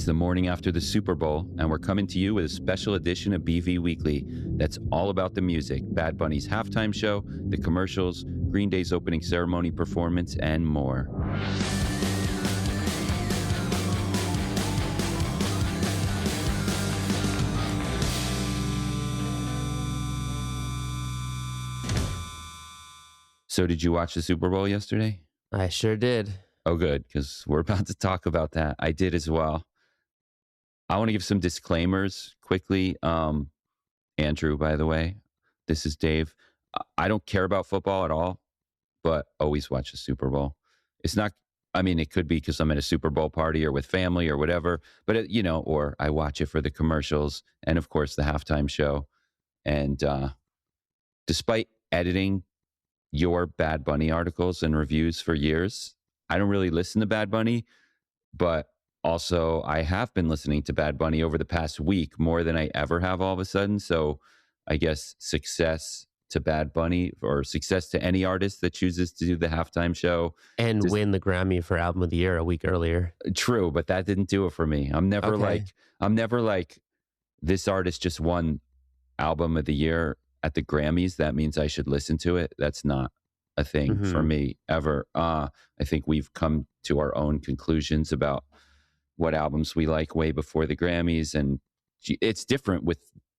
It's the morning after the Super Bowl, and we're coming to you with a special edition of BV Weekly that's all about the music, Bad Bunny's halftime show, the commercials, Green Day's opening ceremony performance, and more. So did you watch the Super Bowl yesterday? I sure did. Oh, good, because we're about to talk about that. I did as well. I want to give some disclaimers quickly. Andrew, by the way, this is Dave. I don't care about football at all, but always watch the Super Bowl. It's not, I mean, it could be because I'm at a Super Bowl party or with family or whatever, but, or I watch it for the commercials and, of course, the halftime show. And despite editing your Bad Bunny articles and reviews for years, I don't really listen to Bad Bunny, but also I have been listening to Bad Bunny over the past week more than I ever have all of a sudden. So I guess success to Bad Bunny, or success to any artist that chooses to do the halftime show. And win the Grammy for Album of the Year a week earlier. True, but that didn't do it for me. I'm never like, this artist just won Album of the Year at the Grammys. That means I should listen to it. That's not a thing for me ever. I think we've come to our own conclusions about what albums we like way before the Grammys. And it's different with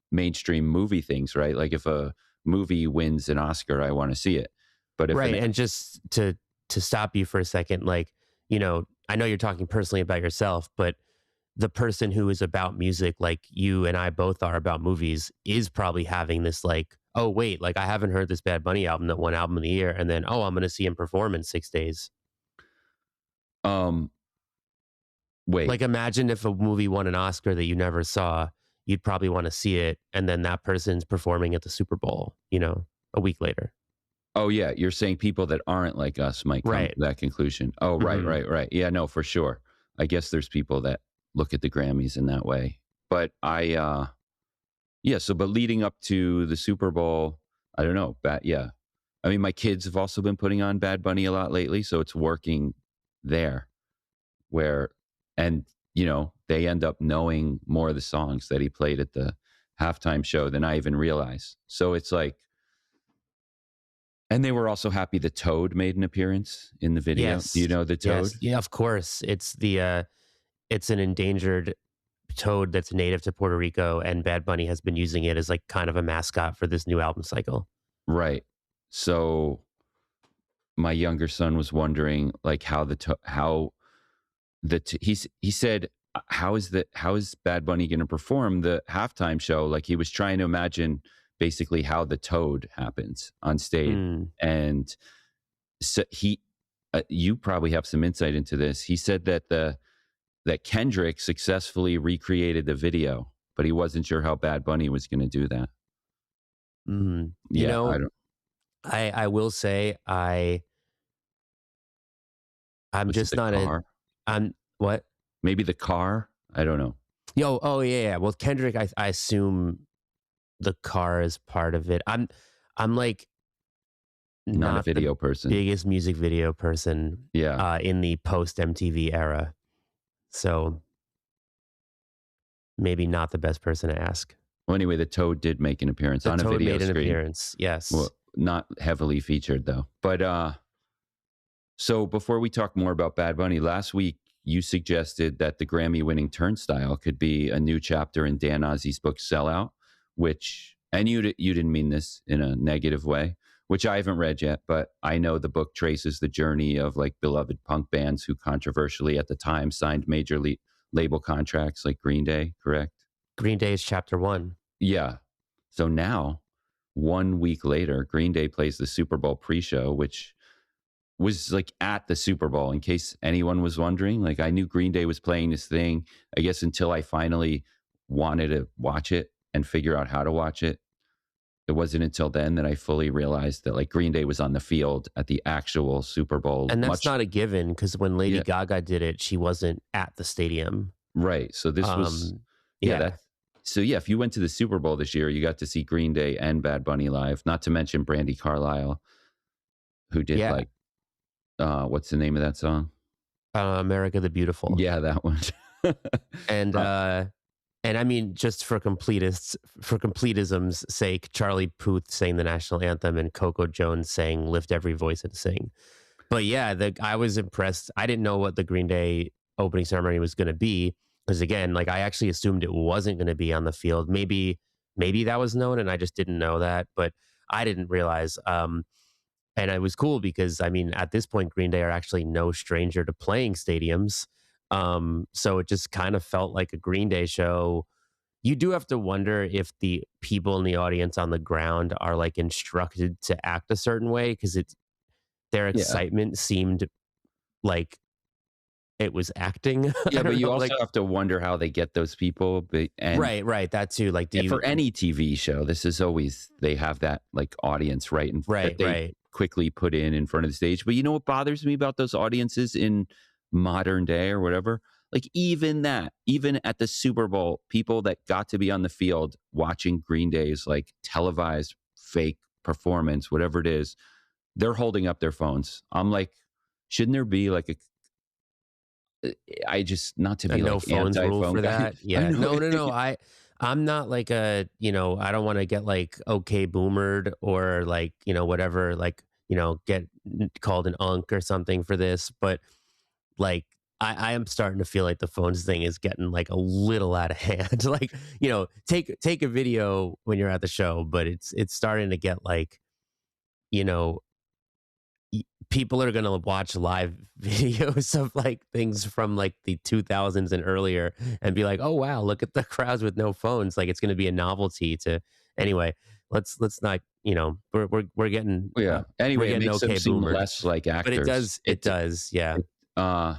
mainstream movie things, right? Like if a movie wins an Oscar, I want to see it. But if and just to stop you for a second, like, I know you're talking personally about yourself, but the person who is about music, like you and I both are about movies, is probably having this like, oh wait, like I haven't heard this Bad Bunny album that won Album of the Year, and then I'm going to see him perform in 6 days. Wait. Like imagine if a movie won an Oscar that you never saw, you'd probably want to see it, and then that person's performing at the Super Bowl, a week later. Oh yeah, you're saying people that aren't like us might come to that conclusion. Oh, right. Yeah, no, for sure. I guess there's people that look at the Grammys in that way. But but leading up to the Super Bowl, I don't know. I mean, my kids have also been putting on Bad Bunny a lot lately, so it's working there. They end up knowing more of the songs that he played at the halftime show than I even realized. So it's like, and they were also happy the Toad made an appearance in the video. Yes. Do you know the Toad? Yes. Yeah, of course. It's it's an endangered toad that's native to Puerto Rico, and Bad Bunny has been using it as like kind of a mascot for this new album cycle. Right. So my younger son was wondering like he said, how is Bad Bunny going to perform the halftime show? Like he was trying to imagine basically how the Toad happens on stage. And so you probably have some insight into this. He said that Kendrick successfully recreated the video, but he wasn't sure how Bad Bunny was going to do that. I will say I'm just not what? Maybe the car? I don't know. Oh yeah. Well, Kendrick, I assume the car is part of it. I'm like not a video person. Biggest music video person. Yeah. In the post MTV era. So maybe not the best person to ask. Well, anyway, the Toad did make an appearance on a video screen. The Toad made an appearance, yes. Well, not heavily featured though. But so before we talk more about Bad Bunny, last week you suggested that the Grammy-winning Turnstile could be a new chapter in Dan Ozzi's book Sellout, and you didn't mean this in a negative way, which I haven't read yet, but I know the book traces the journey of like beloved punk bands who controversially at the time signed major label contracts like Green Day, correct? Green Day is chapter 1. Yeah. So now, 1 week later, Green Day plays the Super Bowl pre-show, which was like at the Super Bowl, in case anyone was wondering. Like I knew Green Day was playing this thing, I guess, until I finally wanted to watch it and figure out how to watch it. It wasn't until then that I fully realized that like Green Day was on the field at the actual Super Bowl. And that's not a given, because when Lady Gaga did it, she wasn't at the stadium. Right. So this was, if you went to the Super Bowl this year, you got to see Green Day and Bad Bunny live, not to mention Brandi Carlile, who did what's the name of that song? America the Beautiful. Yeah, that one. And Uh, and I mean, just for completism's sake, Charlie Puth sang the national anthem and Coco Jones sang "Lift Every Voice and Sing." But yeah, I was impressed. I didn't know what the Green Day opening ceremony was going to be because again, like I actually assumed it wasn't going to be on the field. Maybe that was known and I just didn't know that, but I didn't realize. And it was cool because I mean, at this point, Green Day are actually no stranger to playing stadiums. So it just kind of felt like a Green Day show. You do have to wonder if the people in the audience on the ground are like instructed to act a certain way because it's their yeah. excitement seemed like it was acting. I Yeah, but don't you know, also like have to wonder how they get those people. And right, that too. Like, do you for any TV show, this is always, they have that like audience, right? And that they right. quickly put in front of the stage. But you know what bothers me about those audiences in modern day or whatever? Like even that, even at the Super Bowl, people that got to be on the field watching Green Day's like televised fake performance, whatever it is, they're holding up their phones. I'm like, shouldn't there be like I just, not to A be no like phones rule anti-phone for guy. that. I Yeah. know. No. I'm not like a, I don't want to get like okay boomered or like, whatever, like, get called an unk or something for this. But like I am starting to feel like the phones thing is getting like a little out of hand. Like, take a video when you're at the show, but it's starting to get like, you know, people are going to watch live videos of like things from like the 2000s and earlier and be like, "Oh wow, look at the crowds with no phones." Like it's going to be a novelty to anyway, let's not, we're getting Yeah. Anyway, it makes them okay seem boomered. less like But it actors. does it does, yeah. It, uh,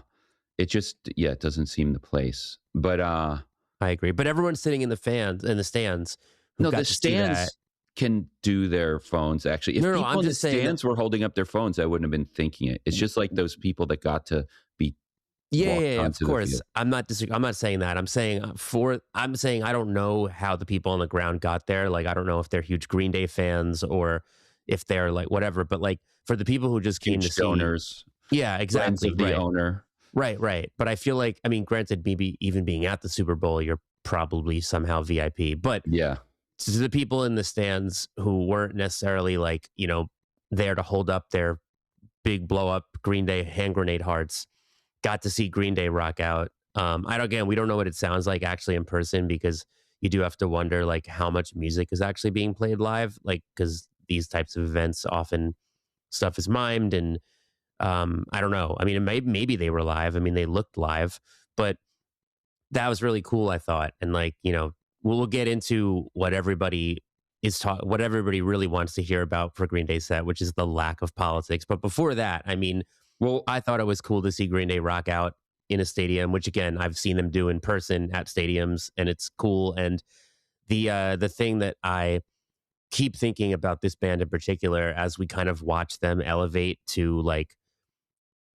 it just, yeah, it doesn't seem the place. But I agree. But everyone's sitting in the stands who no, the got to see that. stands can do their phones actually. If No, people I'm in the just saying that. stands were holding up their phones, I wouldn't have been thinking it. It's just like those people that got to be walked Yeah, of onto the course. field. I'm not saying that. I'm saying I don't know how the people on the ground got there. Like I don't know if they're huge Green Day fans or if they're like whatever, but like for the people who just came to Huge see. donors, Yeah, friends exactly. of the owner. Right. But I feel like I mean, granted, maybe even being at the Super Bowl, you're probably somehow VIP. But Yeah. to the people in the stands who weren't necessarily like, there to hold up their big blow up Green Day hand grenade hearts, got to see Green Day rock out. Again, we don't know what it sounds like actually in person because you do have to wonder like how much music is actually being played live, like because these types of events often stuff is mimed and I don't know. I mean, maybe they were live. I mean, they looked live, but that was really cool. I thought, and like we'll get into what everybody really wants to hear about for Green Day set, which is the lack of politics. But before that, I mean, Well, I thought it was cool to see Green Day rock out in a stadium, which again I've seen them do in person at stadiums, and it's cool. And the thing that I keep thinking about this band in particular, as we kind of watch them elevate to like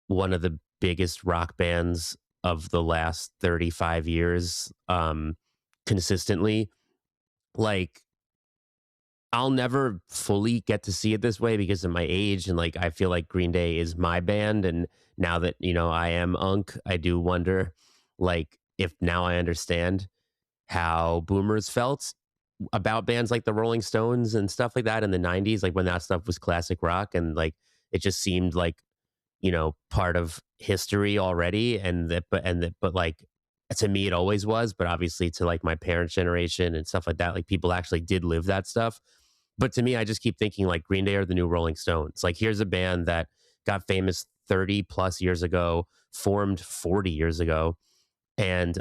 one of the biggest rock bands of the last 35 years, consistently, like I'll never fully get to see it this way because of my age and like I feel like Green Day is my band and now that I am Unk, I do wonder like if now I understand how boomers felt about bands like the Rolling Stones and stuff like that in the 90s like when that stuff was classic rock and like it just seemed like part of history already but like to me it always was but obviously to like my parents generation and stuff like that like people actually did live that stuff but to me, I just keep thinking like Green Day are the new Rolling Stones. Like here's a band that got famous 30 plus years ago, formed 40 years ago, and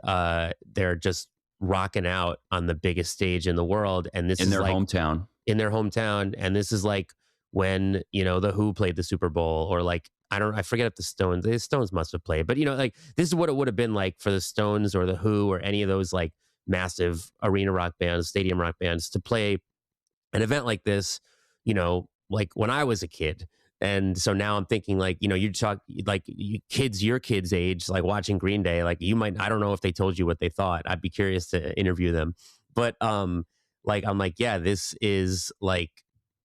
they're just rocking out on the biggest stage in the world. And this in is their like hometown. in their hometown. And this is like when, the Who played the Super Bowl or like, I forget if the Stones must have played, but like this is what it would have been like for the Stones or the Who or any of those like massive arena rock bands, stadium rock bands to play an event like this, like when I was a kid. And so now I'm thinking like, you talk like your kids age, like watching Green Day, like I don't know if they told you what they thought. I'd be curious to interview them. But like I'm like, yeah, this is like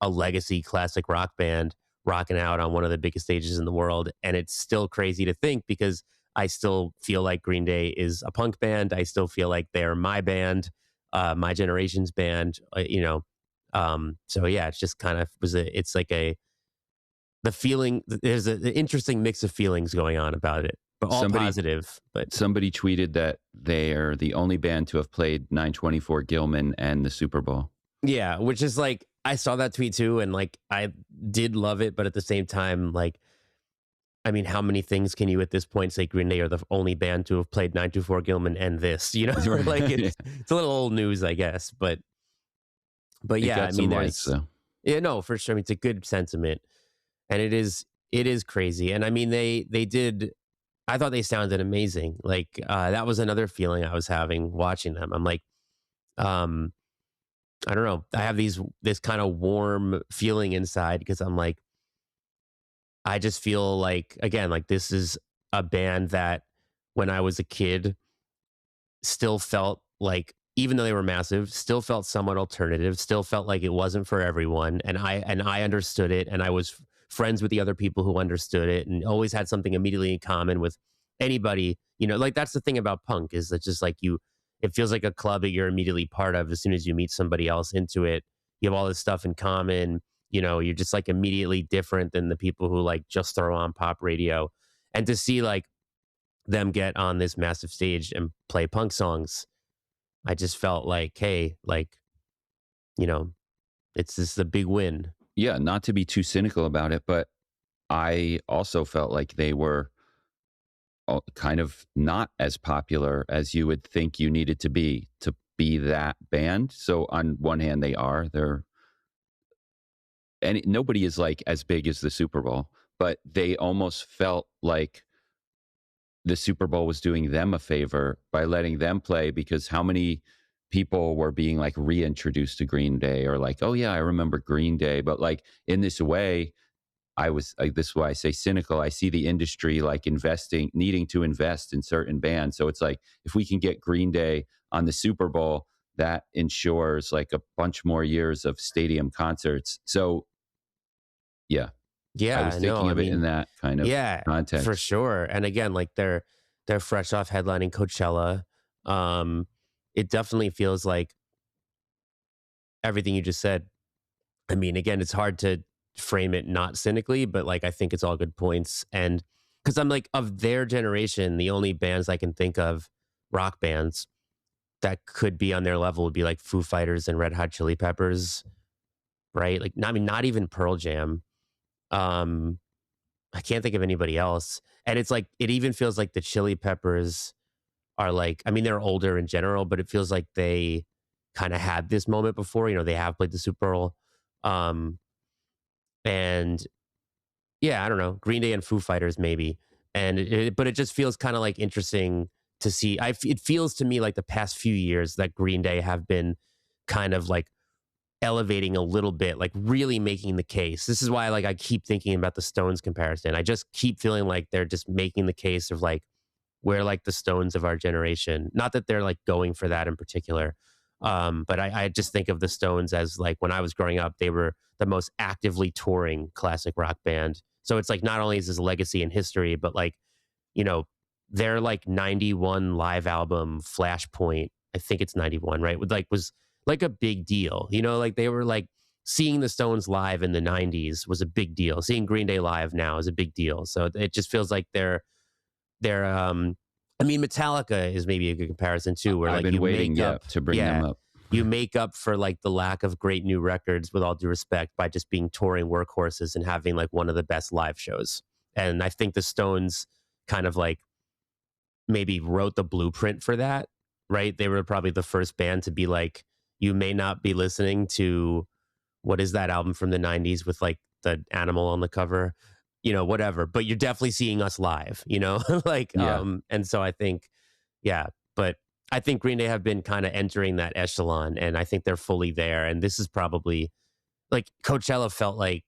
a legacy classic rock band rocking out on one of the biggest stages in the world. And it's still crazy to think because I still feel like Green Day is a punk band. I still feel like they're my band, my generation's band. So yeah, it's just kind of it's like the feeling. There's an interesting mix of feelings going on about it, but all positive. But somebody tweeted that they are the only band to have played 924 Gilman and the Super Bowl. Yeah, which is like, I saw that tweet too, and like I did love it, but at the same time, like, I mean, how many things can you at this point say Green Day are the only band to have played 924 Gilman and this? You know, like it's a little old news, I guess, but yeah, I mean, there's yeah, no, for sure. I mean, it's a good sentiment, and it is crazy, and I mean, they did. I thought they sounded amazing. Like that was another feeling I was having watching them. I'm like, I don't know. I have this kind of warm feeling inside because I'm like, I just feel like, again, like this is a band that when I was a kid still felt like, even though they were massive, still felt somewhat alternative, still felt like it wasn't for everyone. And I understood it. And I was friends with the other people who understood it and always had something immediately in common with anybody, you know, like that's the thing about punk is that just like it feels like a club that you're immediately part of as soon as you meet somebody else into it. You have all this stuff in common. You know, you're just like immediately different than the people who like just throw on pop radio. And to see like them get on this massive stage and play punk songs, I just felt like, hey, like, you know, this is a big win. Yeah, not to be too cynical about it, but I also felt like they were kind of not as popular as you would think you needed to be that band. So on one hand, and nobody is like as big as the Super Bowl, but they almost felt like the Super Bowl was doing them a favor by letting them play, because how many people were being like reintroduced to Green Day or like, oh yeah, I remember Green Day. But like in this way, this is why I say cynical. I see the industry like needing to invest in certain bands. So it's like, if we can get Green Day on the Super Bowl, that ensures like a bunch more years of stadium concerts. So yeah, I was thinking of it in that kind of context. For sure. And again, like they're fresh off headlining Coachella. It definitely feels like everything you just said. I mean, again, it's hard to frame it not cynically, but like I think it's all good points. And because I'm like, of their generation, the only bands I can think of, rock bands that could be on their level would be like Foo Fighters and Red Hot Chili Peppers, right? Like, I mean, not even Pearl Jam. I can't think of anybody else. And it's like, it even feels like the Chili Peppers are like, I mean, they're older in general, but it feels like they kind of had this moment before. You know, they have played the Super Bowl. And yeah, I don't know, Green Day and Foo Fighters maybe. But it just feels kind of like interesting to see. It feels to me like the past few years that Green Day have been kind of like elevating a little bit, like really making the case. This is why like I keep thinking about the Stones comparison. I just keep feeling like they're just making the case of like, we're like the Stones of our generation. Not that they're like going for that in particular. But I just think of the Stones as like, when I was growing up, they were the most actively touring classic rock band. So it's like, not only is this legacy and history, but like, you know, their like 91 live album Flashpoint, I think it's 91, right? Was like a big deal, you know, like they were like, seeing the Stones live in the 90s was a big deal. Seeing Green Day live now is a big deal. So it just feels like they're I mean, Metallica is maybe a good comparison too, where I've like been you waiting make up to bring them up. You make up for like the lack of great new records, with all due respect, by just being touring workhorses and having like one of the best live shows. And I think the Stones kind of like maybe wrote the blueprint for that, right? They were probably the first band to be like, you may not be listening to, what is that album from the 90s with like the animal on the cover, you know, whatever, but you're definitely seeing us live, you know, like, and so I think, yeah, but I think Green Day have been kind of entering that echelon, and I think they're fully there. And this is probably like, Coachella felt like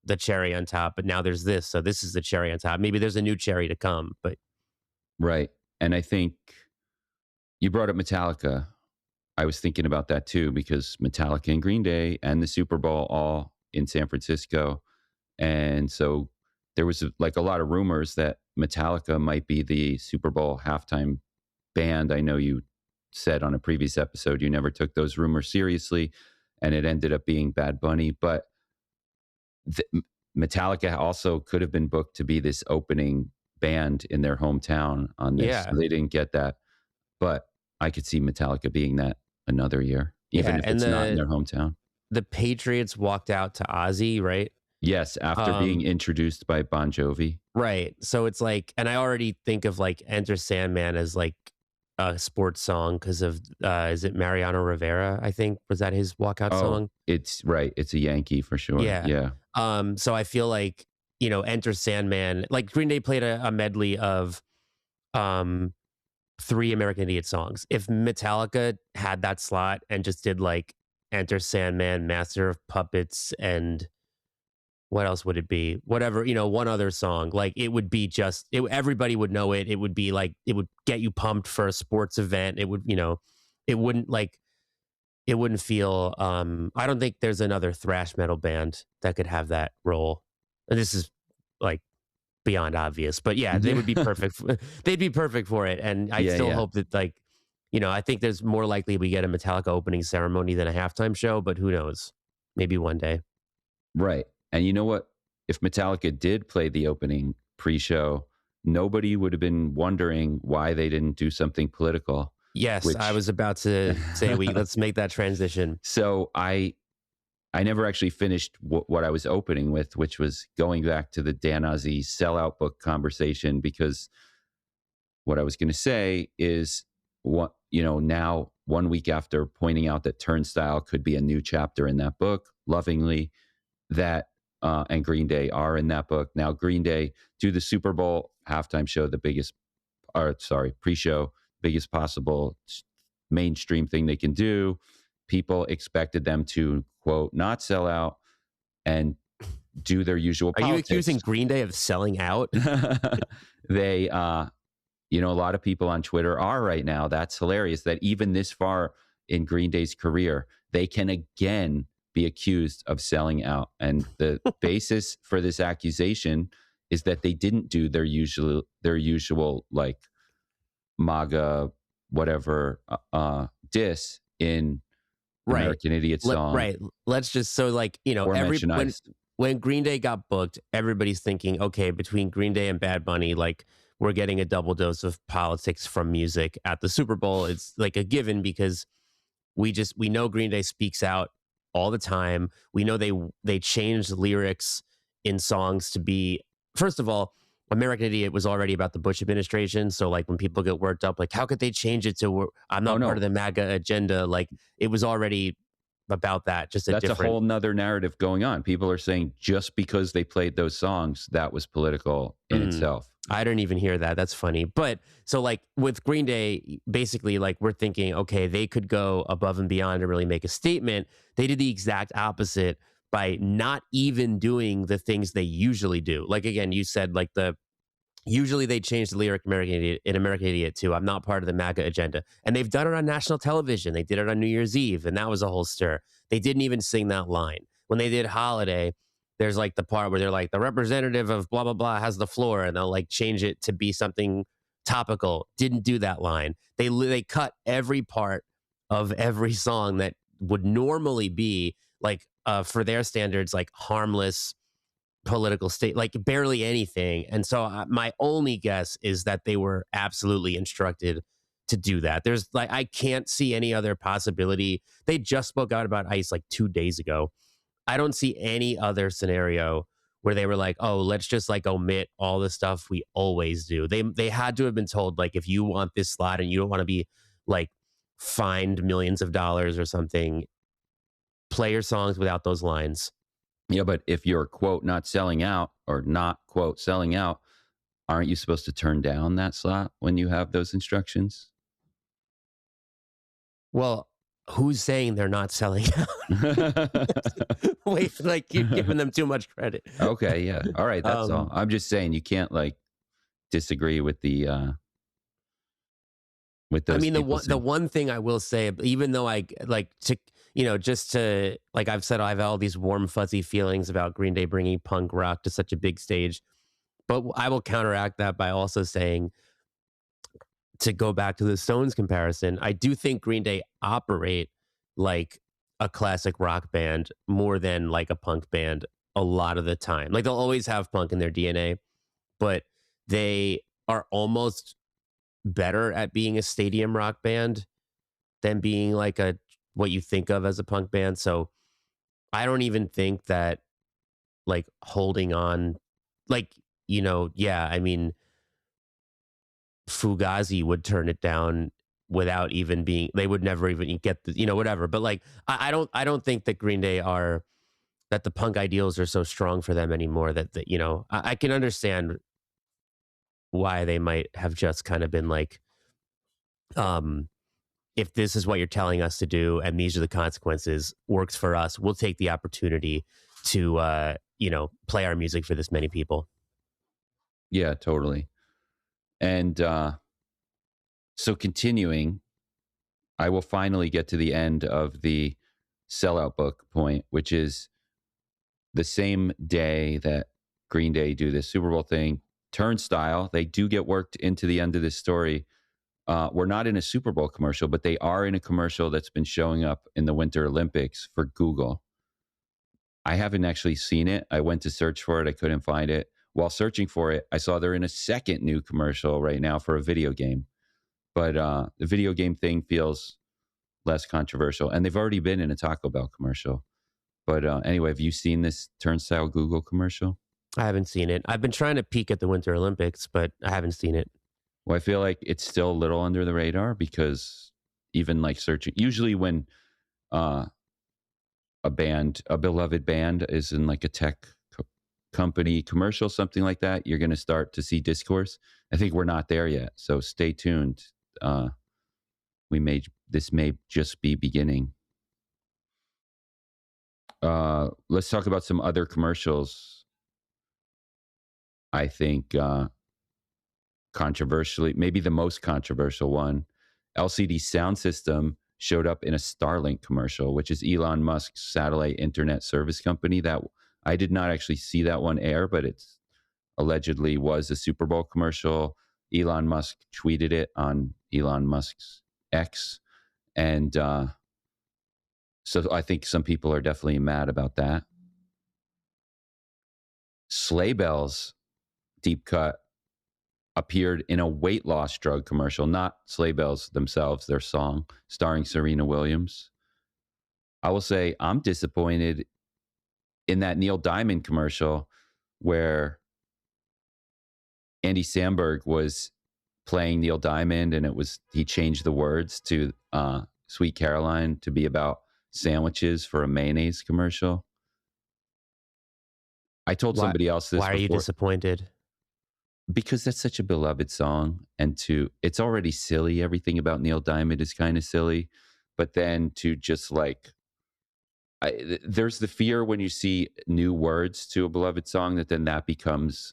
the cherry on top, but now there's this. So this is the cherry on top. Maybe there's a new cherry to come, but. Right. And I think you brought up Metallica. I was thinking about that too, because Metallica and Green Day and the Super Bowl all in San Francisco. And so there was like a lot of rumors that Metallica might be the Super Bowl halftime band. I know you said on a previous episode you never took those rumors seriously, and it ended up being Bad Bunny. But Metallica also could have been booked to be this opening band in their hometown on this. Yeah. So they didn't get that. But I could see Metallica being that another year, even if it's not in their hometown. The Patriots walked out to Ozzy, right? Yes, after being introduced by Bon Jovi. Right. So it's like, and I already think of like Enter Sandman as like a sports song because of, is it Mariano Rivera? I think, was that his walkout song? It's right. It's a Yankee for sure. Yeah. So I feel like, you know, Enter Sandman, like Green Day played a medley of 3 American Idiot songs. If Metallica had that slot and just did like Enter Sandman, Master of Puppets, and what else would it be? Whatever, you know, one other song. Like it would be just, everybody would know it. It would be like, it would get you pumped for a sports event. It would, you know, it wouldn't feel, I don't think there's another thrash metal band that could have that role. And this is like beyond obvious, but yeah, they would be perfect. They'd be perfect for it. And I still hope that, like, you know, I think there's more likely we get a Metallica opening ceremony than a halftime show, but who knows? Maybe one day. Right. And you know what? If Metallica did play the opening pre-show, nobody would have been wondering why they didn't do something political. Yes, I was about to say let's make that transition. So I never actually finished what I was opening with, which was going back to the Dan Ozzie sellout book conversation, because what I was going to say is, what, you know, now 1 week after pointing out that Turnstile could be a new chapter in that book, lovingly, that and Green Day are in that book. Now Green Day do the Super Bowl halftime show, pre-show, biggest possible mainstream thing they can do. People expected them to, quote, not sell out and do their usual politics. Are you accusing Green Day of selling out? They, you know, a lot of people on Twitter are right now. That's hilarious that even this far in Green Day's career, they can again be accused of selling out. And the basis for this accusation is that they didn't do their usual like MAGA whatever diss in American Idiot song. Right. Let's just, so like, you know, when Green Day got booked, everybody's thinking, okay, between Green Day and Bad Bunny, like we're getting a double dose of politics from music at the Super Bowl. It's like a given because we know Green Day speaks out all the time. We know they changed lyrics in songs to be, first of all, American Idiot was already about the Bush administration. So like when people get worked up, like how could they change it to I'm not part of the MAGA agenda? Like it was already about that. That's a whole nother narrative going on. People are saying just because they played those songs, that was political in itself. I didn't even hear that. That's funny. But so like with Green Day, basically like we're thinking, okay, they could go above and beyond and really make a statement. They did the exact opposite by not even doing the things they usually do. Like, again, you said like usually they change the lyric in American Idiot too. I'm not part of the MAGA agenda. And they've done it on national television. They did it on New Year's Eve, and that was a whole stir. They didn't even sing that line. When they did Holiday, there's like the part where they're like, the representative of blah, blah, blah has the floor, and they'll like change it to be something topical. Didn't do that line. They cut every part of every song that would normally be like, for their standards, like harmless political state, like barely anything. And so my only guess is that they were absolutely instructed to do that. There's like, I can't see any other possibility. They just spoke out about ICE like 2 days ago. I don't see any other scenario where they were like, oh, let's just like omit all the stuff we always do. They had to have been told, like, if you want this slot and you don't want to be like fined millions of dollars or something, play your songs without those lines. Yeah, but if you're, quote, not selling out or not, quote, selling out, aren't you supposed to turn down that slot when you have those instructions? Well, who's saying they're not selling out? Wait, like you're giving them too much credit. Okay, yeah. All right, that's all. I'm just saying you can't like disagree with the with those. I mean, the one thing I will say, even though I like to, you know, just to, like I've said, I have all these warm fuzzy feelings about Green Day bringing punk rock to such a big stage. But I will counteract that by also saying, to go back to the Stones comparison, I do think Green Day operate like a classic rock band more than like a punk band a lot of the time. Like they'll always have punk in their DNA, but they are almost better at being a stadium rock band than being like a what you think of as a punk band. So I don't even think that like holding on, like, yeah, I mean, Fugazi would turn it down without even being, they would never even get the, whatever. But like, I don't think that Green Day are, that the punk ideals are so strong for them anymore that I can understand why they might have just kind of been like, um, if this is what you're telling us to do and these are the consequences, works for us, we'll take the opportunity to, play our music for this many people. Yeah, totally. And so continuing, I will finally get to the end of the sellout book point, which is the same day that Green Day do this Super Bowl thing, Turnstile, they do get worked into the end of this story. We're not in a Super Bowl commercial, but they are in a commercial that's been showing up in the Winter Olympics for Google. I haven't actually seen it. I went to search for it. I couldn't find it. While searching for it, I saw they're in a second new commercial right now for a video game. But the video game thing feels less controversial. And they've already been in a Taco Bell commercial. But anyway, have you seen this Turnstile Google commercial? I haven't seen it. I've been trying to peek at the Winter Olympics, but I haven't seen it. Well, I feel like it's still a little under the radar because even like searching, usually when a beloved band is in like a tech company commercial, something like that, you're going to start to see discourse. I think we're not there yet. So stay tuned. This may just be beginning. Let's talk about some other commercials. I think controversially, maybe the most controversial one, LCD Sound System showed up in a Starlink commercial, which is Elon Musk's satellite internet service company. That I did not actually see that one air, but it's allegedly was a Super Bowl commercial. Elon Musk tweeted it on Elon Musk's X. And so I think some people are definitely mad about that. Sleigh Bells deep cut appeared in a weight loss drug commercial, not Sleigh Bells themselves, their song, starring Serena Williams. I will say I'm disappointed in that Neil Diamond commercial where Andy Samberg was playing Neil Diamond and he changed the words to Sweet Caroline to be about sandwiches for a mayonnaise commercial. I told somebody else this. Why are you disappointed? Because that's such a beloved song, and it's already silly. Everything about Neil Diamond is kind of silly, but then to just like, there's the fear when you see new words to a beloved song that becomes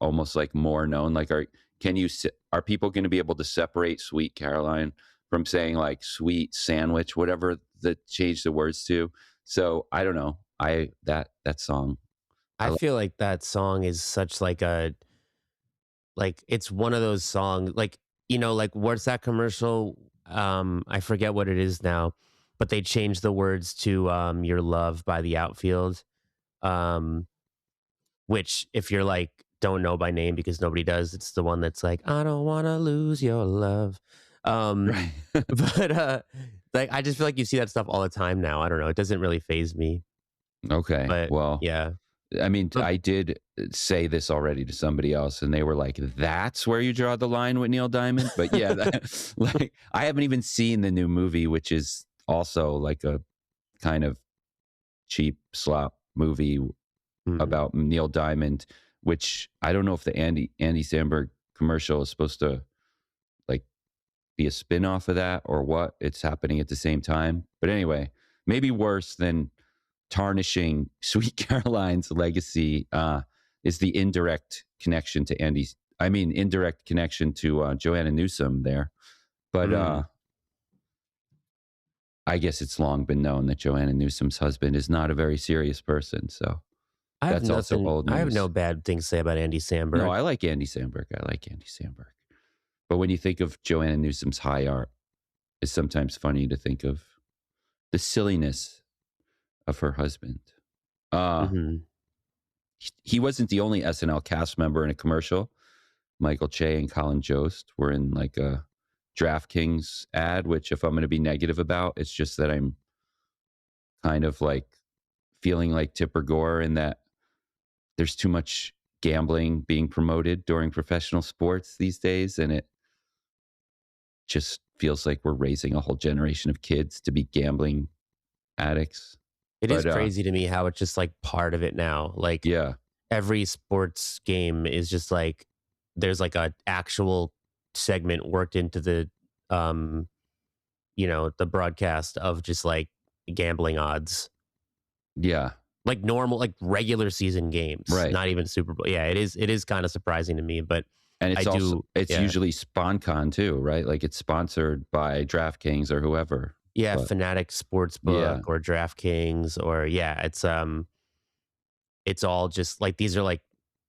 almost like more known. Like, are people going to be able to separate Sweet Caroline from saying like sweet sandwich, whatever that change the words to? So I don't know. That song. I feel like that song is such like it's one of those songs, like, like what's that commercial? I forget what it is now, but they changed the words to Your Love by The Outfield. Which if you're like, don't know by name because nobody does, it's the one that's like, I don't want to lose your love. Right. But like, I just feel like you see that stuff all the time now. I don't know. It doesn't really faze me. Okay. But well, yeah. I mean, I did say this already to somebody else, and they were like, "That's where you draw the line with Neil Diamond." But yeah, like I haven't even seen the new movie, which is also like a kind of cheap slop movie about Neil Diamond. Which I don't know if the Andy Samberg commercial is supposed to like be a spin-off of that or what. It's happening at the same time, but anyway, maybe worse than tarnishing Sweet Caroline's legacy is the indirect connection to indirect connection to Joanna Newsom there. But I guess it's long been known that Joanna Newsom's husband is not a very serious person. So I have That's also nothing. old I have news. no bad things to say about Andy No, Samberg. I like Andy Samberg. But when you think of Joanna Newsom's high art, it's sometimes funny to think of the silliness of her husband. Hmm. He wasn't the only SNL cast member in a commercial. Michael Che and Colin Jost were in like a DraftKings ad, which if I'm going to be negative about, it's just that I'm kind of like feeling like Tipper Gore in that there's too much gambling being promoted during professional sports these days. And it just feels like we're raising a whole generation of kids to be gambling addicts. It is crazy to me how it's just like part of it now. Like Yeah. every sports game is just like there's like a actual segment worked into the the broadcast of just like gambling odds. Yeah. Like normal, like regular season games, Right. not even Super Bowl. Yeah, it is kind of surprising to me, but And it's yeah. usually SpawnCon too, right? Like it's sponsored by DraftKings or whoever. Yeah, But Fanatic Sportsbook or DraftKings or it's all just like these are like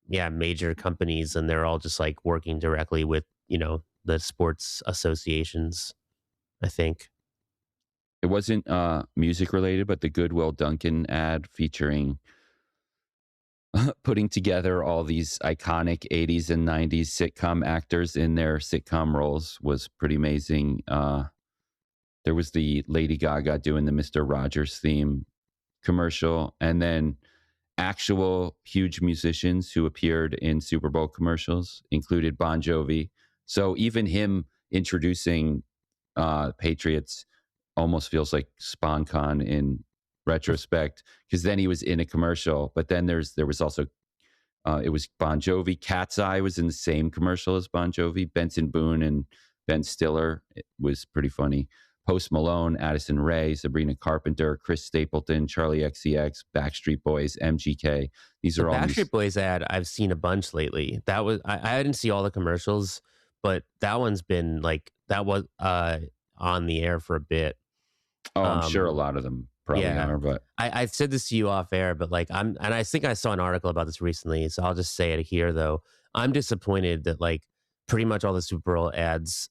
major companies and they're all just like working directly with, the sports associations, I think. it wasn't music related, but the Goodwill Duncan ad featuring putting together all these iconic 80s and 90s sitcom actors in their sitcom roles was pretty amazing. There was the Lady Gaga doing the Mr. Rogers theme commercial, and then actual huge musicians who appeared in Super Bowl commercials included Bon Jovi. So even him introducing Patriots almost feels like SpawnCon in retrospect, because then he was in a commercial. But then there was also it was Bon Jovi. Cat's Eye was in the same commercial as Bon Jovi. Benson Boone and Ben Stiller. It was pretty funny. Post Malone, Addison Rae, Sabrina Carpenter, Chris Stapleton, Charlie XCX, Backstreet Boys, MGK. These The are all Backstreet Boys ad I've seen a bunch lately. That was I didn't see all the commercials, but that one's been like that was on the air for a bit. Oh, I'm sure a lot of them probably are, but I said this to you off air, but like and I think I saw an article about this recently, so I'll just say it here though. I'm disappointed that like pretty much all the Super Bowl ads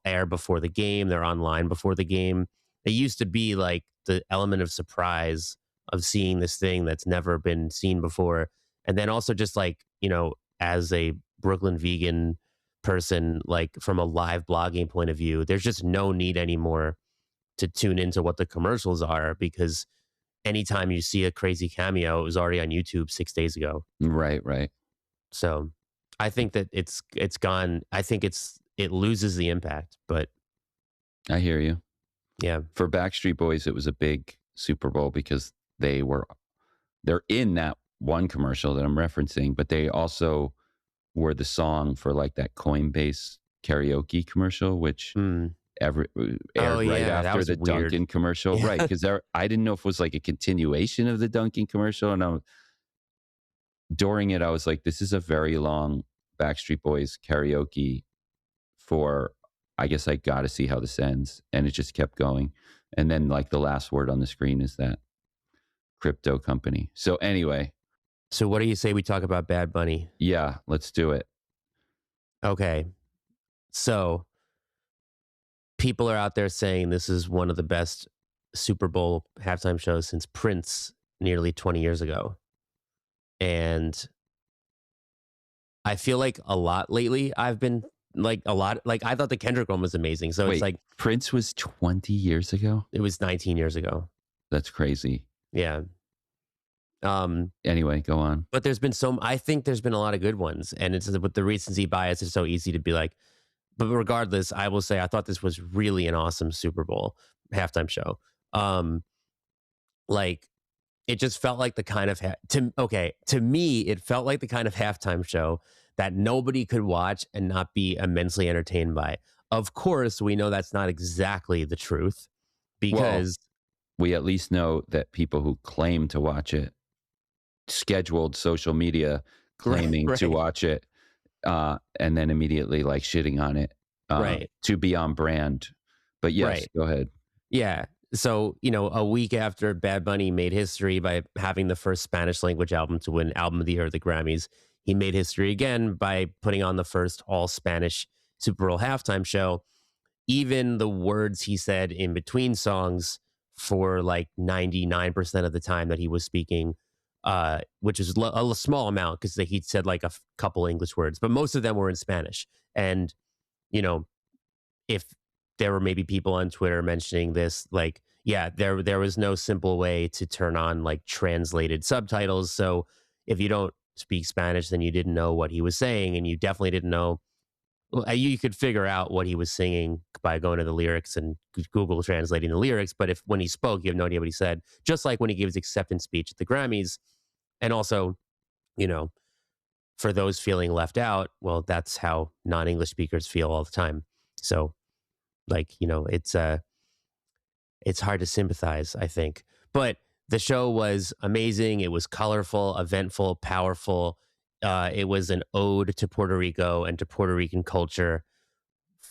air before the game. They're online before the game. It used to be like the element of surprise of seeing this thing that's never been seen before. And then also just like, as a Brooklyn vegan person, like from a live blogging point of view, there's just no need anymore to tune into what the commercials are because anytime you see a crazy cameo, it was already on YouTube 6 days ago. right. So I think that it's gone. I think it loses the impact, but I hear you. yeah. For Backstreet Boys, it was a big Super Bowl because they're in that one commercial that I'm referencing, but they also were the song for like that Coinbase karaoke commercial, which aired right after the weird. Dunkin' commercial, right? Because I didn't know if it was like a continuation of the Dunkin' commercial, and during it, I was like, "This is a very long Backstreet Boys karaoke for." I guess I got to see how this ends, and it just kept going, and then like the last word on the screen is that crypto company. So anyway, so what do you say we talk about Bad Bunny? Yeah, let's do it. Okay, so people are out there saying this is one of the best Super Bowl halftime shows since Prince nearly 20 years ago. And I feel like a lot lately, I've been like I thought the Kendrick one was amazing. So Wait, it's like Prince was 20 years ago? it was 19 years ago. That's crazy. Yeah. Anyway, go on. But I think there's been a lot of good ones. And it's with the recency bias, it's so easy to be like, but regardless, I will say I thought this was really an awesome Super Bowl halftime show. Like it just felt like the kind of to me, it felt like the kind of halftime show that nobody could watch and not be immensely entertained by. Of course, we know that's not exactly the truth because we at least know that people who claim to watch it scheduled social media claiming to watch it and then immediately like shitting on it to be on brand. But yes, go ahead. Yeah. So, a week after Bad Bunny made history by having the first Spanish language album to win Album of the Year at the Grammys, he made history again by putting on the first all Spanish Super Bowl halftime show. Even the words he said in between songs for like 99% of the time that he was speaking, which is a small amount because he said like a couple English words, but most of them were in Spanish. And, you know, if there were maybe people on Twitter mentioning this, like, yeah, there was no simple way to turn on like translated subtitles. So if you don't speak Spanish, then you didn't know what he was saying, and you definitely didn't know. Well, you could figure out what he was singing by going to the lyrics and Google translating the lyrics. But if when he spoke, you have no idea what he said. Just like when he gave his acceptance speech at the Grammys, and also, you know, for those feeling left out, well, that's how non-English speakers feel all the time. So, like, it's hard to sympathize, I think. But the show was amazing. It was colorful, eventful, powerful. It was an ode to Puerto Rico and to Puerto Rican culture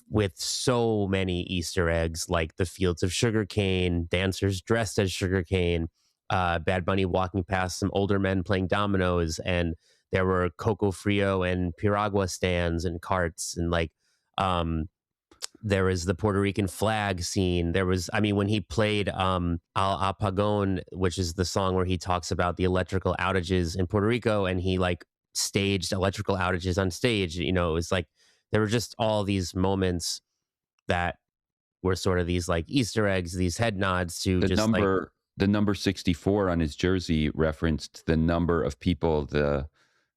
with so many Easter eggs, like the fields of sugarcane, dancers dressed as sugarcane, Bad Bunny walking past some older men playing dominoes, and there were Coco Frio and Piragua stands and carts, and like there was the Puerto Rican flag scene. There was, I mean, when he played Al Apagón, which is the song where he talks about the electrical outages in Puerto Rico, and he like staged electrical outages on stage. It was like there were just all these moments that were sort of these like Easter eggs, these head nods to the number 64 on his jersey referenced the number of people the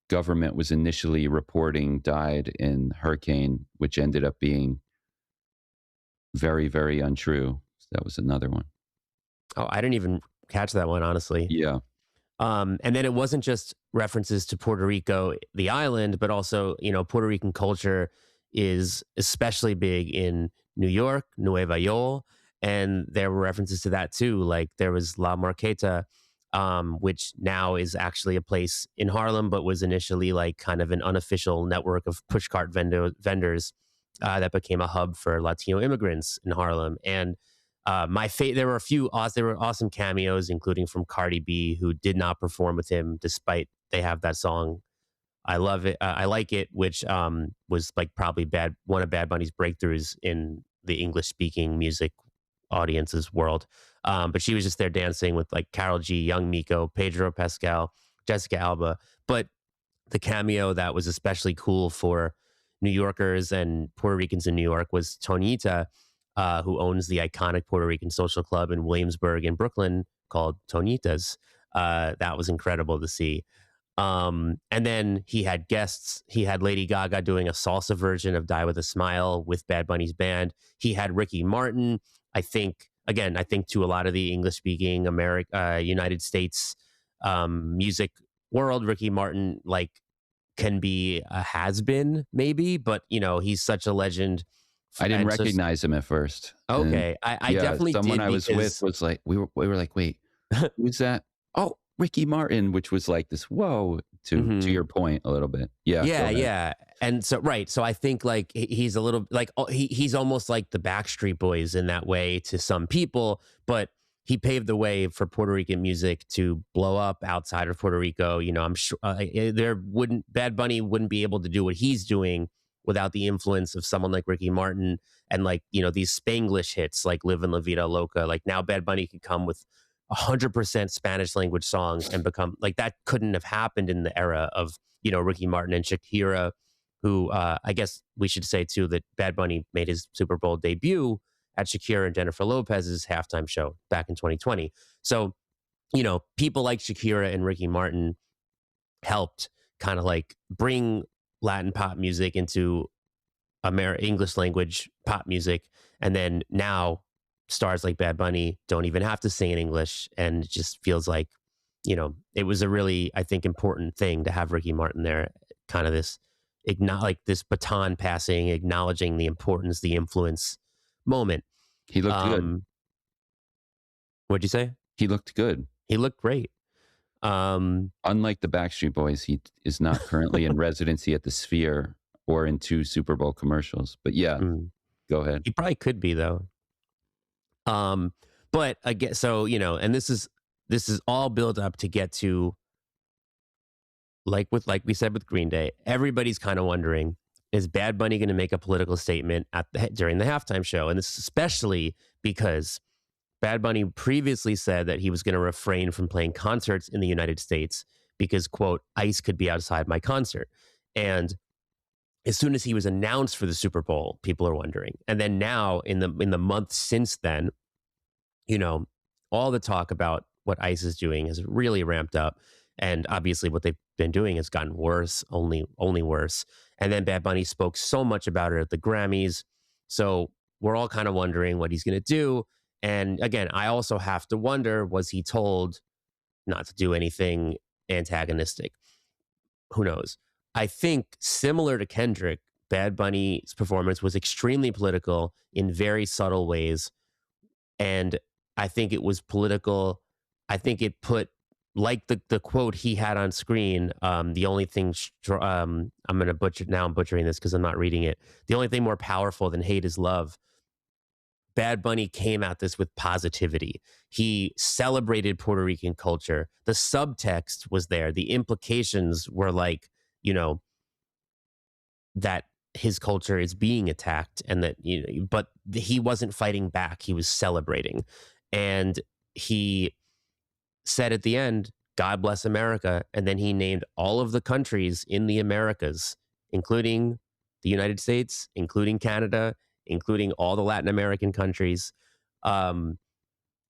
government was initially reporting died in hurricane, which ended up being very, very untrue. So that was another one. Oh, I didn't even catch that one, honestly. Yeah. And then it wasn't just references to Puerto Rico, the island, but also, Puerto Rican culture is especially big in New York, Nueva York, and there were references to that too. Like there was La Marqueta, which now is actually a place in Harlem, but was initially like kind of an unofficial network of pushcart vendors that became a hub for Latino immigrants in Harlem. And there were awesome cameos, including from Cardi B, who did not perform with him, despite they have that song. I love it. I like it, which was like probably one of Bad Bunny's breakthroughs in the English speaking music audience's world. But she was just there dancing with like Karol G, young Miko, Pedro Pascal, Jessica Alba. But the cameo that was especially cool for New Yorkers and Puerto Ricans in New York was Toñita, who owns the iconic Puerto Rican social club in Williamsburg in Brooklyn called Toñita's. That was incredible to see. And then he had guests. He had Lady Gaga doing a salsa version of Die With a Smile with Bad Bunny's band. He had Ricky Martin. I think to a lot of the English-speaking United States music world, Ricky Martin like can be a has-been maybe, but he's such a legend. I didn't recognize him at first. Okay, I definitely someone did I was with was like, we were like, wait, who's that? Oh, Ricky Martin, which was like this, whoa, to your point a little bit. Yeah. And so, right. So I think like he's a little like, he's almost like the Backstreet Boys in that way to some people, but he paved the way for Puerto Rican music to blow up outside of Puerto Rico. I'm sure Bad Bunny wouldn't be able to do what he's doing without the influence of someone like Ricky Martin and like, these Spanglish hits like Livin' La Vida Loca. Like now Bad Bunny could come with 100% Spanish language songs and become like that couldn't have happened in the era of, Ricky Martin and Shakira, who I guess we should say too that Bad Bunny made his Super Bowl debut at Shakira and Jennifer Lopez's halftime show back in 2020. So, people like Shakira and Ricky Martin helped kind of like bring Latin pop music into English language pop music. And then now stars like Bad Bunny don't even have to sing in English. And it just feels like, it was a really, I think, important thing to have Ricky Martin there. Kind of this, this baton passing, acknowledging the importance, the influence moment. He looked good. What'd you say? He looked good. He looked great. Unlike the Backstreet Boys, he is not currently in residency at the Sphere or in 2 Super Bowl commercials. But yeah, go ahead. He probably could be though. But again, so and this is all built up to get to, like we said with Green Day, everybody's kind of wondering, is Bad Bunny going to make a political statement during the halftime show? And this is especially because Bad Bunny previously said that he was going to refrain from playing concerts in the United States because, quote, ICE could be outside my concert. And as soon as he was announced for the Super Bowl, people are wondering. And then now in the month since then, all the talk about what ICE is doing has really ramped up. And obviously what they've been doing has gotten worse, only worse. And then Bad Bunny spoke so much about it at the Grammys. So we're all kind of wondering what he's going to do. And again, I also have to wonder, was he told not to do anything antagonistic? Who knows? I think similar to Kendrick, Bad Bunny's performance was extremely political in very subtle ways. And I think it was political. I think it put, like the quote he had on screen, the only thing, I'm going to butcher, now I'm butchering this because I'm not reading it. The only thing more powerful than hate is love. Bad Bunny came at this with positivity. He celebrated Puerto Rican culture. The subtext was there. The implications were like, that his culture is being attacked, and that, but he wasn't fighting back. He was celebrating. And he said at the end, God bless America. And then he named all of the countries in the Americas, including the United States, including Canada, including all the Latin American countries. And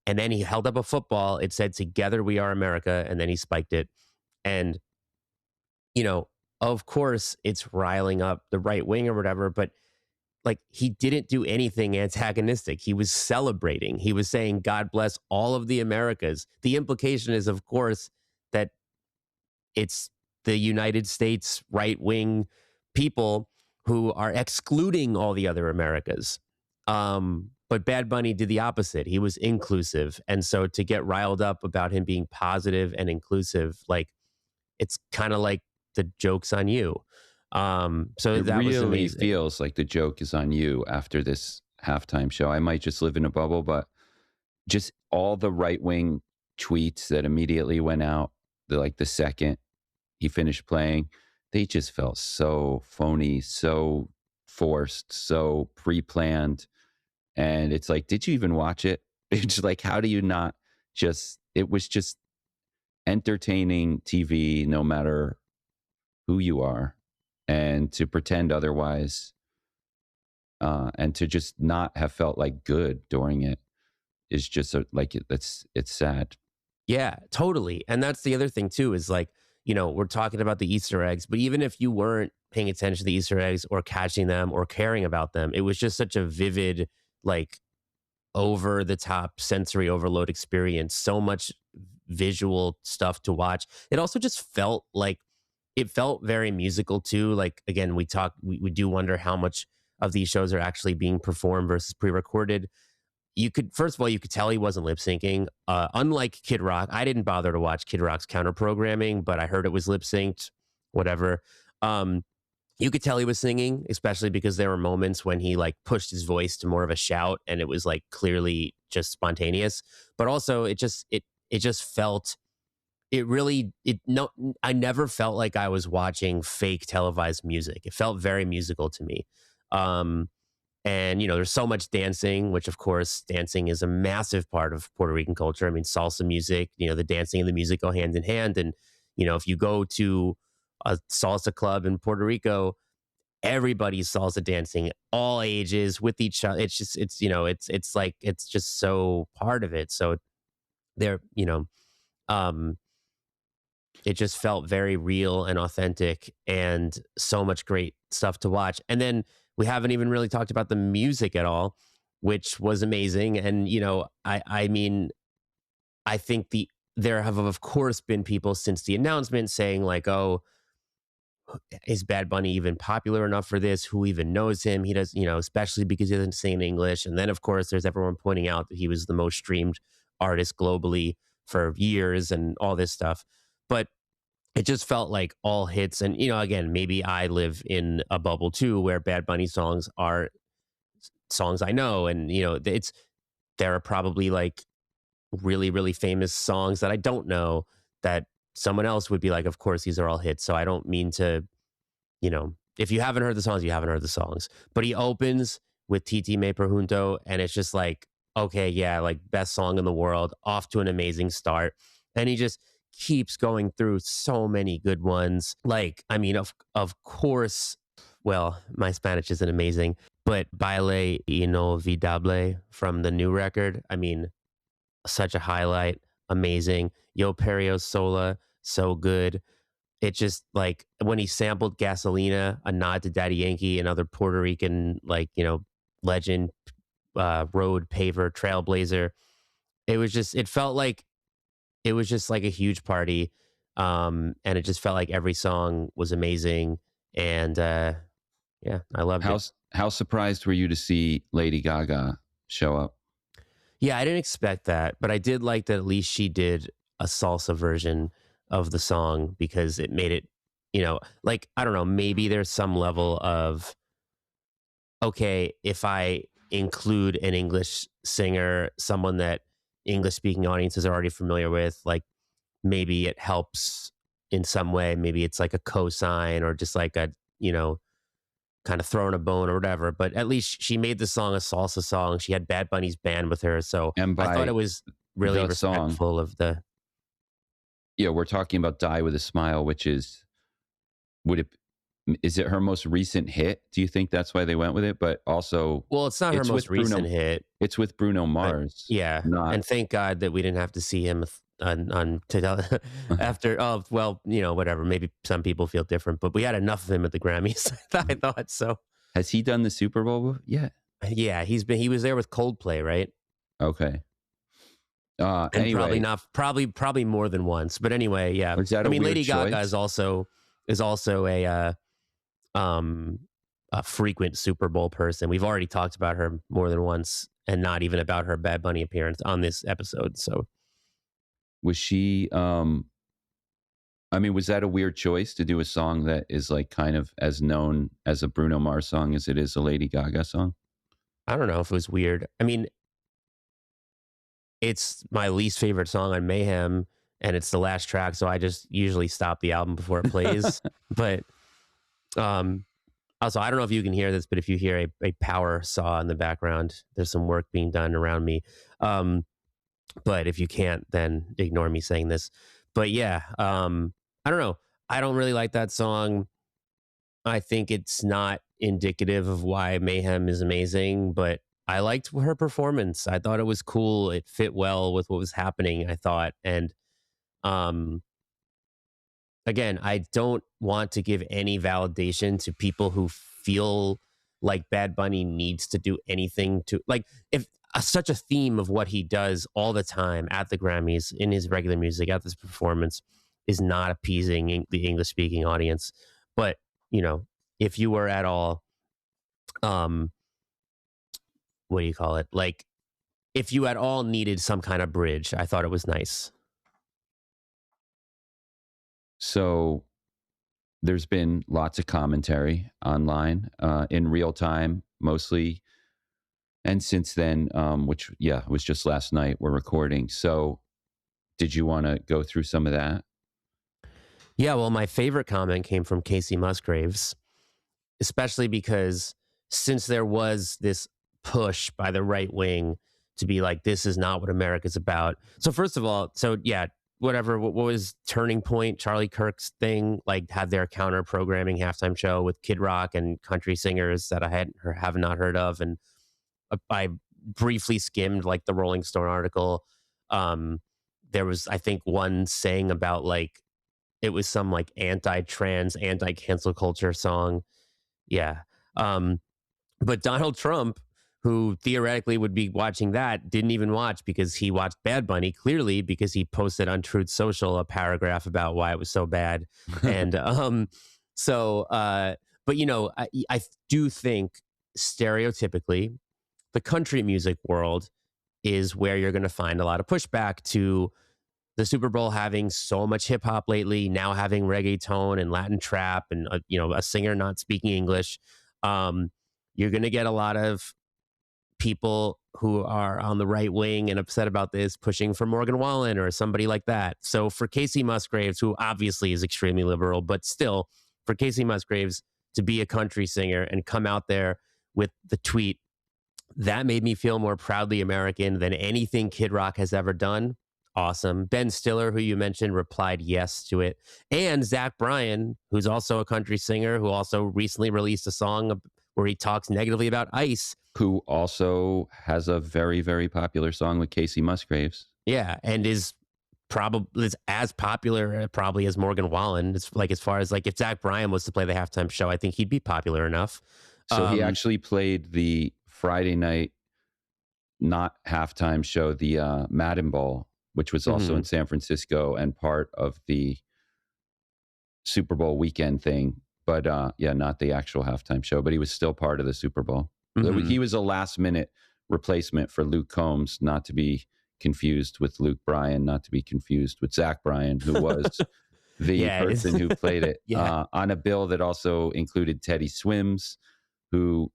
then he held up a football. It said, "Together we are America." And then he spiked it. And, of course, it's riling up the right wing or whatever, but like, he didn't do anything antagonistic. He was celebrating. He was saying, God bless all of the Americas. The implication is, of course, that it's the United States right wing people who are excluding all the other Americas. But Bad Bunny did the opposite. He was inclusive. And so to get riled up about him being positive and inclusive, like, it's kind of like the joke's on you. So It that was really amazing. feels like the joke is on you after this halftime show. I might just live in a bubble, but just all the right-wing tweets that immediately went out, the second he finished playing, they just felt so phony, so forced, so pre-planned. And it's like, did you even watch it? It's like, how do you not just, it was just entertaining TV, no matter who you are. And to pretend otherwise, and to just not have felt like good during it is just it's sad. Yeah, totally. And that's the other thing too, is like, we're talking about the Easter eggs, but even if you weren't paying attention to the Easter eggs or catching them or caring about them, it was just such a vivid, like, over the top sensory overload experience. So much visual stuff to watch. It also just felt like, it felt very musical too. Like, again, we do wonder how much of these shows are actually being performed versus pre-recorded. First of all, you could tell he wasn't lip syncing. Unlike Kid Rock, I didn't bother to watch Kid Rock's counter programming, but I heard it was lip synced, whatever. You could tell he was singing, especially because there were moments when he like pushed his voice to more of a shout, and it was like clearly just spontaneous. But also, it just felt. I never felt like I was watching fake televised music. It felt very musical to me. And, there's so much dancing, which of course, dancing is a massive part of Puerto Rican culture. I mean, salsa music, the dancing and the music go hand in hand. And, if you go to a salsa club in Puerto Rico, everybody's salsa dancing, all ages, with each other. It's just, it's like, it's just so part of it. So there, it just felt very real and authentic, and so much great stuff to watch. And then we haven't even really talked about the music at all, which was amazing. And, I mean, I think there have, of course, been people since the announcement saying like, oh, is Bad Bunny even popular enough for this? Who even knows him? He does, especially because he doesn't sing in English. And then, of course, there's everyone pointing out that he was the most streamed artist globally for years and all this stuff. But it just felt like all hits. And, again, maybe I live in a bubble too, where Bad Bunny songs are songs I know. And, there are probably like really, really famous songs that I don't know that someone else would be like, of course, these are all hits. So I don't mean to, if you haven't heard the songs, you haven't heard the songs. But he opens with Titi Me Pregunto, and it's just like, okay, yeah, like best song in the world, off to an amazing start. And he just keeps going through so many good ones. Like, I mean, of course, well, my Spanish isn't amazing, but Baile Inolvidable from the new record, I mean, such a highlight, amazing. Yo Perio Sola, so good. It just like when he sampled Gasolina, a nod to Daddy Yankee, another Puerto Rican, like, legend, road paver, trailblazer. It felt like it was just like a huge party. And it just felt like every song was amazing. And yeah, I loved it. How surprised were you to see Lady Gaga show up? Yeah, I didn't expect that, but I did like that at least she did a salsa version of the song because it made it, like, I don't know, maybe there's some level of, okay, if I include an English singer, someone that English speaking audiences are already familiar with, like maybe it helps in some way. Maybe it's like a cosign or just like a, kind of throwing a bone or whatever. But at least she made the song a salsa song. She had Bad Bunny's band with her. So And I thought by it was really the song, respectful of the. yeah, we're talking about Die with a Smile, which is, is it her most recent hit? Do you think that's why they went with it? But also, Well, it's not her most recent hit. It's with Bruno Mars. Yeah. And thank God that we didn't have to see him after, oh, well, whatever. Maybe some people feel different, but we had enough of him at the Grammys. I thought so. Has he done the Super Bowl yet? Yeah, he was there with Coldplay, right? Okay. And anyway, probably more than once. But anyway, yeah. Was that Lady choice? Gaga is also a frequent Super Bowl person. We've already talked about her more than once, and not even about her Bad Bunny appearance on this episode. So, was she? Was that a weird choice to do a song that is like kind of as known as a Bruno Mars song as it is a Lady Gaga song? I don't know if it was weird. I mean, it's my least favorite song on Mayhem, and it's the last track, so I just usually stop the album before it plays. But also, I don't know if you can hear this, but if you hear a power saw in the background, there's some work being done around me. But if you can't, then ignore me saying this. But yeah, I don't know. I don't really like that song. I think it's not indicative of why Mayhem is amazing, but I liked her performance. I thought it was cool. It fit well with what was happening, I thought. And again, I don't want to give any validation to people who feel like Bad Bunny needs to do anything to, like, if such a theme of what he does all the time at the Grammys, in his regular music, at this performance, is not appeasing the English speaking audience. But, if you were at all, what do you call it? Like, if you at all needed some kind of bridge, I thought it was nice. So there's been lots of commentary online in real time, mostly. And since then, which, was just last night, we're recording. So did you want to go through some of that? Yeah, well, my favorite comment came from Kacey Musgraves, especially because since there was this push by the right wing to be like, this is not what America's about. So first of all, whatever, what was Turning Point, Charlie Kirk's thing, like had their counter programming halftime show with Kid Rock and country singers that I have not heard of. And I briefly skimmed like the Rolling Stone article. There was, I think, one saying about like, it was some like anti-trans, anti-cancel culture song. Yeah. But Donald Trump, who theoretically would be watching that, didn't even watch because he watched Bad Bunny, clearly because he posted on Truth Social a paragraph about why it was so bad. And but I do think stereotypically the country music world is where you're going to find a lot of pushback to the Super Bowl having so much hip hop lately, now having reggaeton and Latin trap and a singer not speaking English. You're going to get a lot of people who are on the right wing and upset about this pushing for Morgan Wallen or somebody like that. So for Kacey Musgraves, who obviously is extremely liberal, but still for Kacey Musgraves to be a country singer and come out there with the tweet, that made me feel more proudly American than anything Kid Rock has ever done. Awesome. Ben Stiller, who you mentioned, replied yes to it. And Zach Bryan, who's also a country singer, who also recently released a song where he talks negatively about ICE. Who also has a very, very popular song with Kacey Musgraves. Yeah, and is probably as popular probably as Morgan Wallen. It's like, as far as like if Zach Bryan was to play the halftime show, I think he'd be popular enough. So he actually played the Friday night, not halftime show, the Madden Bowl, which was also in San Francisco and part of the Super Bowl weekend thing. But yeah, not the actual halftime show, but he was still part of the Super Bowl. He was a last minute replacement for Luke Combs, not to be confused with Luke Bryan, not to be confused with Zach Bryan, who was the person who played it on a bill that also included Teddy Swims, who,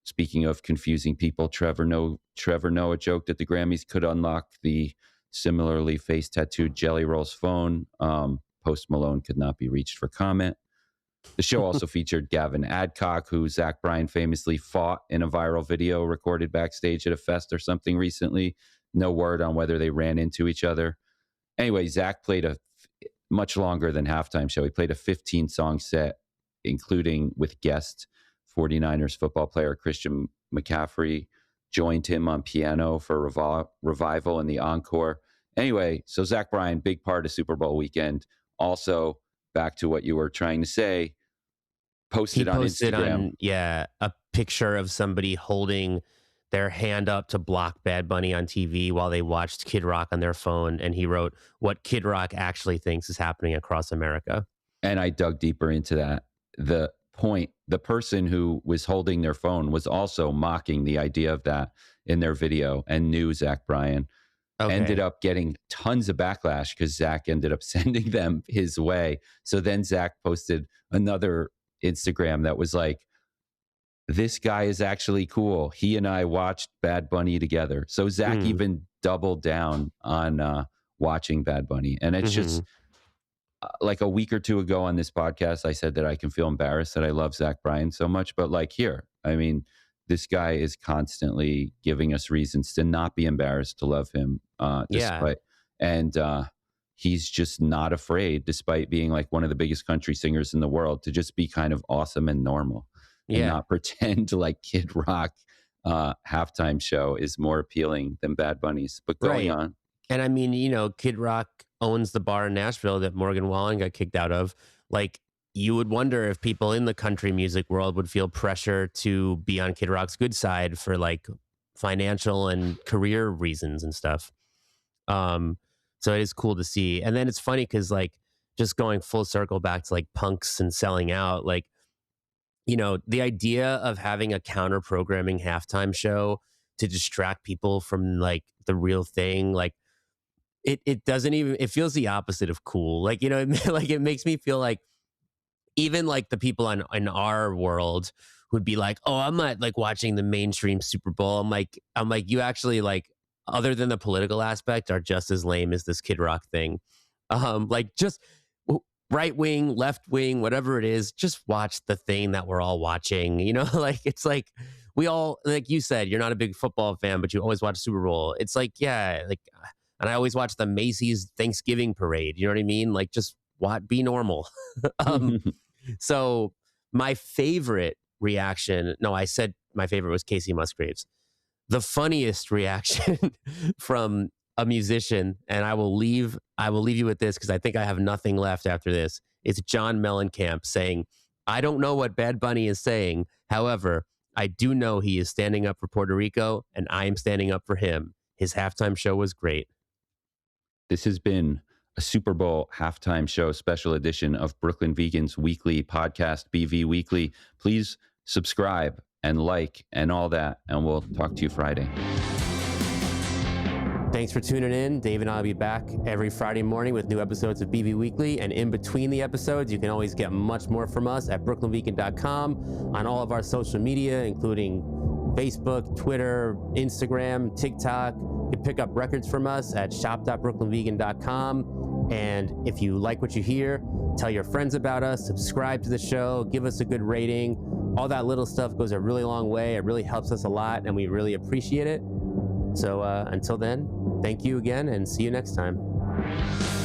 speaking of confusing people, Trevor Noah joked at the Grammys could unlock the similarly face tattooed Jelly Roll's phone. Post Malone could not be reached for comment. The show also featured Gavin Adcock, who Zach Bryan famously fought in a viral video recorded backstage at a fest or something recently. No word on whether they ran into each other. Anyway, Zach played a much longer than halftime show. He played a 15-song set, including with guest 49ers football player Christian McCaffrey joined him on piano for revival in the encore. Anyway, so Zach Bryan, big part of Super Bowl weekend. Also, back to what you were trying to say, posted on Instagram. A picture of somebody holding their hand up to block Bad Bunny on TV while they watched Kid Rock on their phone. And he wrote what Kid Rock actually thinks is happening across America. And I dug deeper into that. The person who was holding their phone was also mocking the idea of that in their video and knew Zach Bryan. Ended up getting tons of backlash because Zach ended up sending them his way. So then Zach posted another Instagram that was like, this guy is actually cool. He and I watched Bad Bunny together. So Zach even doubled down on watching Bad Bunny. And it's just like a week or two ago on this podcast, I said that I can feel embarrassed that I love Zach Bryan so much. But like here, I mean, this guy is constantly giving us reasons to not be embarrassed to love him. And he's just not afraid, despite being like one of the biggest country singers in the world, to just be kind of awesome and normal and not pretend like Kid Rock halftime show is more appealing than Bad Bunny's. But going on. And I mean, you know, Kid Rock owns the bar in Nashville that Morgan Wallen got kicked out of. Like, you would wonder if people in the country music world would feel pressure to be on Kid Rock's good side for like financial and career reasons and stuff. So it is cool to see. And then it's funny because like just going full circle back to like punks and selling out, like, you know, the idea of having a counter programming halftime show to distract people from like the real thing, like it doesn't even, it feels the opposite of cool. Like, you know, like it makes me feel like even like the people in our world would be like, oh, I'm not like watching the mainstream Super Bowl. I'm like, you actually like, other than the political aspect, are just as lame as this Kid Rock thing. Like just right wing, left wing, whatever it is, just watch the thing that we're all watching. You know, like it's like we all, like you said, you're not a big football fan, but you always watch Super Bowl. It's like, yeah, like, and I always watch the Macy's Thanksgiving parade. You know what I mean? Like just be normal. So my favorite reaction, no, I said my favorite was Kacey Musgraves. The funniest reaction from a musician, and I will leave you with this because I think I have nothing left after this. It's John Mellencamp saying, I don't know what Bad Bunny is saying. However, I do know he is standing up for Puerto Rico, and I am standing up for him. His halftime show was great. This has been a Super Bowl halftime show special edition of Brooklyn Vegan's weekly podcast, BV Weekly. Please subscribe and like and all that, and we'll talk to you Friday. Thanks for tuning in. Dave and I will be back every Friday morning with new episodes of BV Weekly. And in between the episodes, you can always get much more from us at BrooklynVegan.com, on all of our social media, including Facebook, Twitter, Instagram, TikTok. You can pick up records from us at shop.brooklynvegan.com. And if you like what you hear, tell your friends about us, subscribe to the show, give us a good rating. All that little stuff goes a really long way. It really helps us a lot, and we really appreciate it. So until then, thank you again, and see you next time.